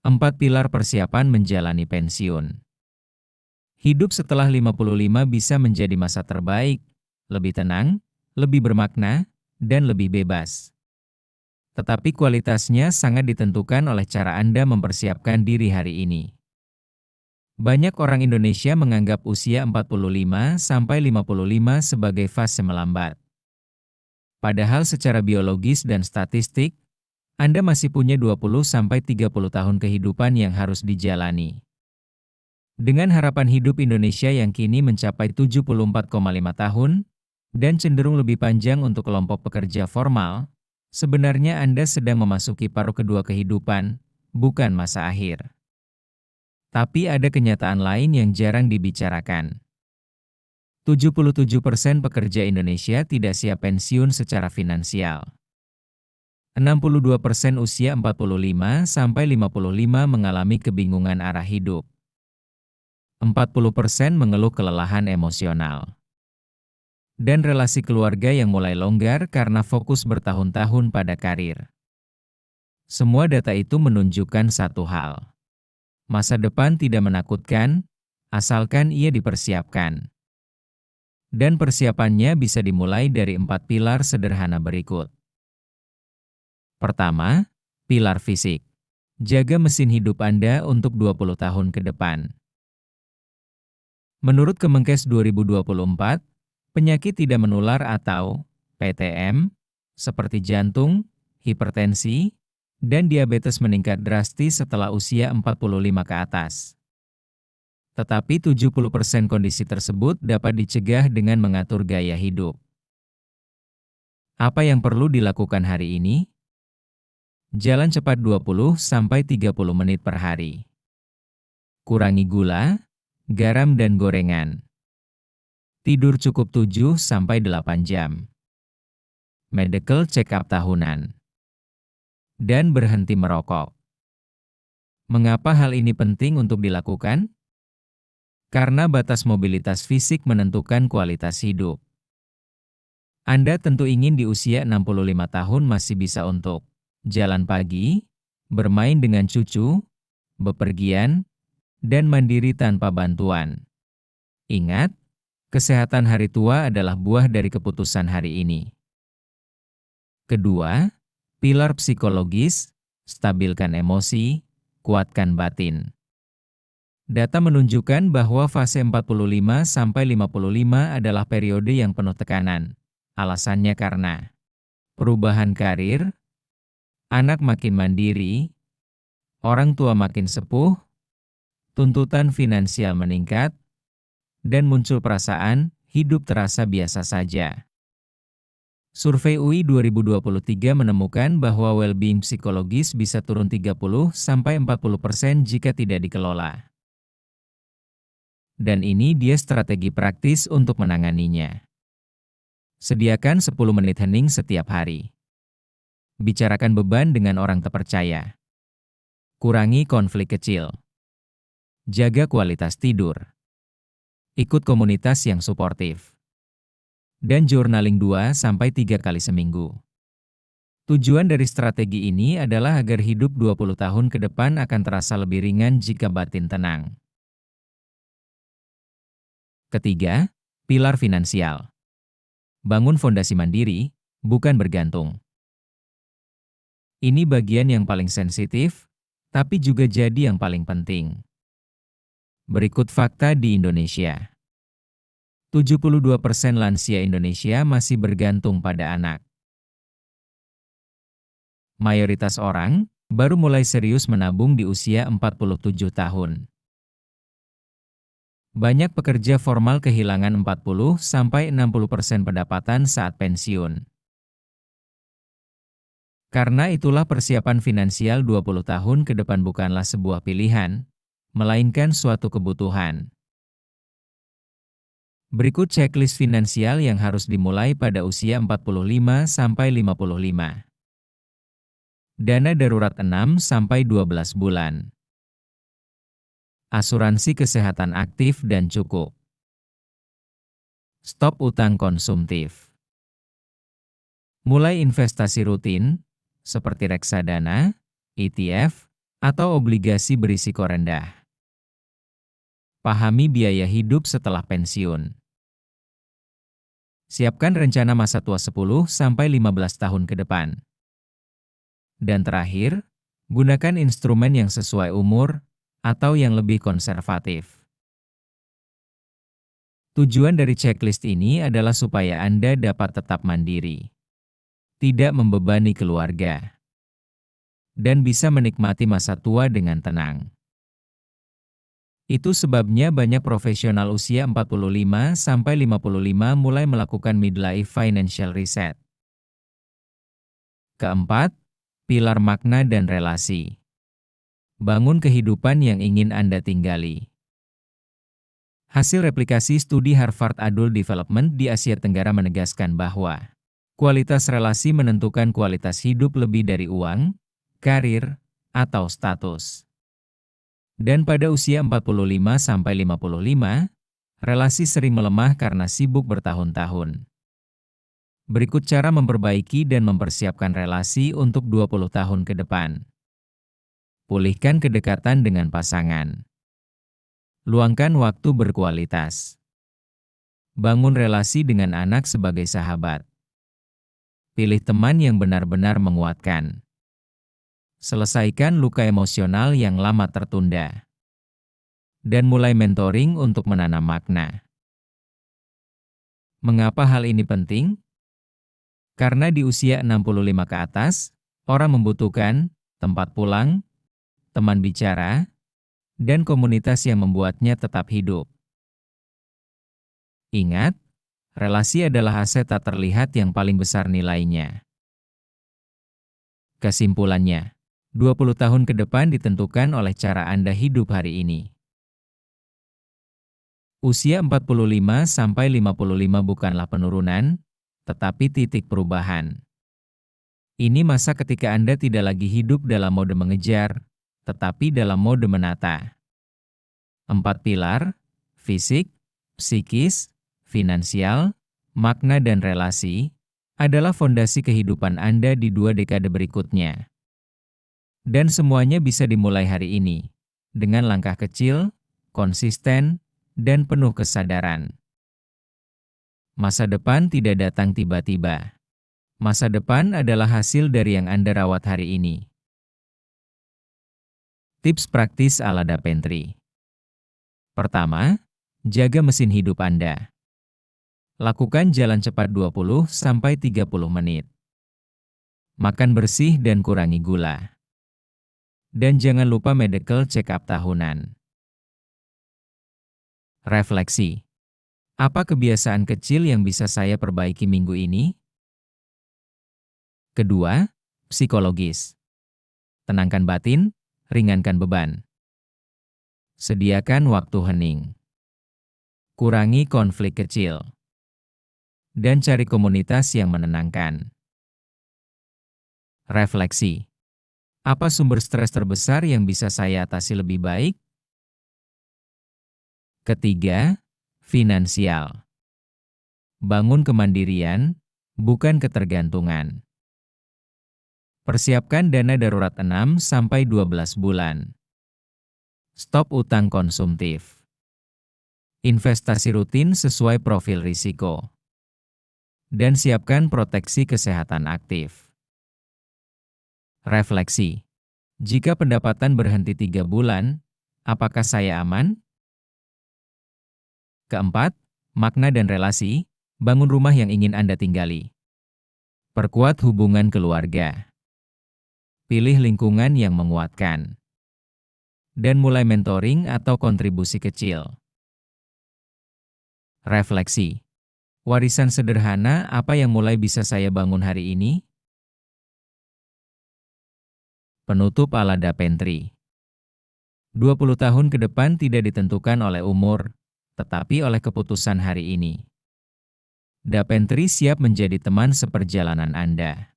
4 pilar persiapan menjalani pensiun. Hidup setelah 55 bisa menjadi masa terbaik, lebih tenang, lebih bermakna, dan lebih bebas. Tetapi kualitasnya sangat ditentukan oleh cara Anda mempersiapkan diri hari ini. Banyak orang Indonesia menganggap usia 45 sampai 55 sebagai fase melambat. Padahal secara biologis dan statistik, Anda masih punya 20 sampai 30 tahun kehidupan yang harus dijalani. Dengan harapan hidup Indonesia yang kini mencapai 74,5 tahun, dan cenderung lebih panjang untuk kelompok pekerja formal, sebenarnya Anda sedang memasuki paruh kedua kehidupan, bukan masa akhir. Tapi ada kenyataan lain yang jarang dibicarakan. 77% pekerja Indonesia tidak siap pensiun secara finansial. 62% usia 45 sampai 55 mengalami kebingungan arah hidup. 40% mengeluh kelelahan emosional. Dan relasi keluarga yang mulai longgar karena fokus bertahun-tahun pada karir. Semua data itu menunjukkan satu hal. Masa depan tidak menakutkan, asalkan ia dipersiapkan. Dan persiapannya bisa dimulai dari 4 pilar sederhana berikut. Pertama, pilar fisik. Jaga mesin hidup Anda untuk 20 tahun ke depan. Menurut Kemenkes 2024, penyakit tidak menular atau PTM, seperti jantung, hipertensi, dan diabetes meningkat drastis setelah usia 45 ke atas. Tetapi 70% kondisi tersebut dapat dicegah dengan mengatur gaya hidup. Apa yang perlu dilakukan hari ini? Jalan cepat 20-30 menit per hari. Kurangi gula, garam dan gorengan. Tidur cukup 7-8 jam. Medical check-up tahunan. Dan berhenti merokok. Mengapa hal ini penting untuk dilakukan? Karena batas mobilitas fisik menentukan kualitas hidup. Anda tentu ingin di usia 65 tahun masih bisa untuk jalan pagi, bermain dengan cucu, bepergian, dan mandiri tanpa bantuan. Ingat, kesehatan hari tua adalah buah dari keputusan hari ini. Kedua, pilar psikologis, stabilkan emosi, kuatkan batin. Data menunjukkan bahwa fase 45-55 adalah periode yang penuh tekanan. Alasannya karena perubahan karir, anak makin mandiri, orang tua makin sepuh, tuntutan finansial meningkat, dan muncul perasaan hidup terasa biasa saja. Survei UI 2023 menemukan bahwa well-being psikologis bisa turun 30-40% jika tidak dikelola. Dan ini dia strategi praktis untuk menanganinya. Sediakan 10 menit hening setiap hari. Bicarakan beban dengan orang terpercaya. Kurangi konflik kecil. Jaga kualitas tidur. Ikut komunitas yang suportif. Dan journaling 2-3 kali seminggu. Tujuan dari strategi ini adalah agar hidup 20 tahun ke depan akan terasa lebih ringan jika batin tenang. Ketiga, pilar finansial. Bangun fondasi mandiri, bukan bergantung. Ini bagian yang paling sensitif, tapi juga jadi yang paling penting. Berikut fakta di Indonesia. 72% lansia Indonesia masih bergantung pada anak. Mayoritas orang baru mulai serius menabung di usia 47 tahun. Banyak pekerja formal kehilangan 40-60% pendapatan saat pensiun. Karena itulah persiapan finansial 20 tahun ke depan bukanlah sebuah pilihan, melainkan suatu kebutuhan. Berikut checklist finansial yang harus dimulai pada usia 45-55. Dana darurat 6-12 bulan. Asuransi kesehatan aktif dan cukup. Stop utang konsumtif. Mulai investasi rutin, seperti reksadana, ETF, atau obligasi berisiko rendah. Pahami biaya hidup setelah pensiun. Siapkan rencana masa tua 10-15 tahun ke depan. Dan terakhir, gunakan instrumen yang sesuai umur atau yang lebih konservatif. Tujuan dari checklist ini adalah supaya Anda dapat tetap mandiri, tidak membebani keluarga, dan bisa menikmati masa tua dengan tenang. Itu sebabnya banyak profesional usia 45-55 mulai melakukan midlife financial reset. Keempat, pilar makna dan relasi. Bangun kehidupan yang ingin Anda tinggali. Hasil replikasi studi Harvard Adult Development di Asia Tenggara menegaskan bahwa kualitas relasi menentukan kualitas hidup lebih dari uang, karir, atau status. Dan pada usia 45-55, relasi sering melemah karena sibuk bertahun-tahun. Berikut cara memperbaiki dan mempersiapkan relasi untuk 20 tahun ke depan. Pulihkan kedekatan dengan pasangan. Luangkan waktu berkualitas. Bangun relasi dengan anak sebagai sahabat. Pilih teman yang benar-benar menguatkan. Selesaikan luka emosional yang lama tertunda. Dan mulai mentoring untuk menanam makna. Mengapa hal ini penting? Karena di usia 65 ke atas, orang membutuhkan tempat pulang, teman bicara, dan komunitas yang membuatnya tetap hidup. Ingat, relasi adalah aset tak terlihat yang paling besar nilainya. Kesimpulannya, 20 tahun ke depan ditentukan oleh cara Anda hidup hari ini. Usia 45-55 bukanlah penurunan, tetapi titik perubahan. Ini masa ketika Anda tidak lagi hidup dalam mode mengejar, tetapi dalam mode menata. 4 pilar, fisik, psikis, finansial, makna dan relasi, adalah fondasi kehidupan Anda di 2 dekade berikutnya. Dan semuanya bisa dimulai hari ini, dengan langkah kecil, konsisten, dan penuh kesadaran. Masa depan tidak datang tiba-tiba. Masa depan adalah hasil dari yang Anda rawat hari ini. Tips praktis ala Da Pentri. Pertama, jaga mesin hidup Anda. Lakukan jalan cepat 20-30 menit. Makan bersih dan kurangi gula. Dan jangan lupa medical check-up tahunan. Refleksi. Apa kebiasaan kecil yang bisa saya perbaiki minggu ini? Kedua, psikologis. Tenangkan batin, ringankan beban. Sediakan waktu hening. Kurangi konflik kecil. Dan cari komunitas yang menenangkan. Refleksi. Apa sumber stres terbesar yang bisa saya atasi lebih baik? Ketiga, finansial. Bangun kemandirian, bukan ketergantungan. Persiapkan dana darurat 6-12 bulan. Stop utang konsumtif. Investasi rutin sesuai profil risiko. Dan siapkan proteksi kesehatan aktif. Refleksi. Jika pendapatan berhenti 3 bulan, apakah saya aman? Keempat, makna dan relasi, bangun rumah yang ingin Anda tinggali. Perkuat hubungan keluarga. Pilih lingkungan yang menguatkan. Dan mulai mentoring atau kontribusi kecil. Refleksi. Warisan sederhana apa yang mulai bisa saya bangun hari ini? Penutup ala Da Pentri. 20 tahun ke depan tidak ditentukan oleh umur, tetapi oleh keputusan hari ini. Da Pentri siap menjadi teman seperjalanan Anda.